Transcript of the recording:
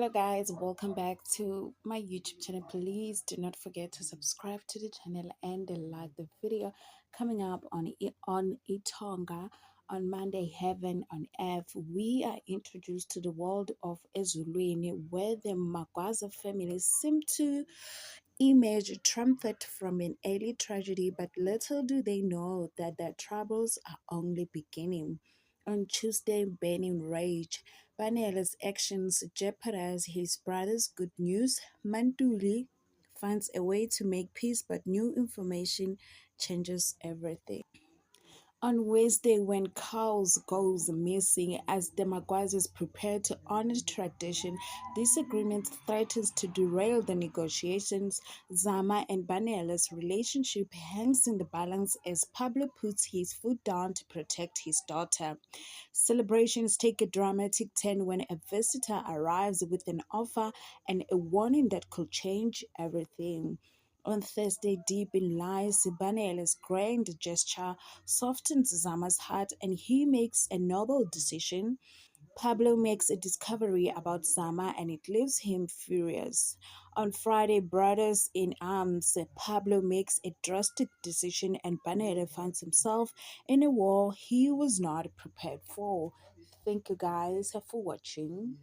Hello guys, welcome back to my YouTube channel. Please do not forget to subscribe to the channel and like the video coming up on Itonga on Monday Heaven on Earth. We are introduced to the world of Ezulwini, where the Magwaza family seem to emerge triumphant from an early tragedy, but little do they know that their troubles are only beginning. On Tuesday, burning rage, Banela's actions jeopardize his brother's good news. Mantuli finds a way to make peace, but new information changes everything. On Wednesday, when cows goes missing as the Maguires prepare to honor tradition, this agreement threatens to derail the negotiations. Zama and Banela's relationship hangs in the balance as Pablo puts his foot down to protect his daughter. Celebrations take a dramatic turn when a visitor arrives with an offer and a warning that could change everything. On Thursday, deep in lies, Banela's grand gesture softens Zama's heart and he makes a noble decision. Pablo makes a discovery about Zama and it leaves him furious. On Friday, brothers in arms, Pablo makes a drastic decision and Banela finds himself in a war he was not prepared for. Thank you guys for watching.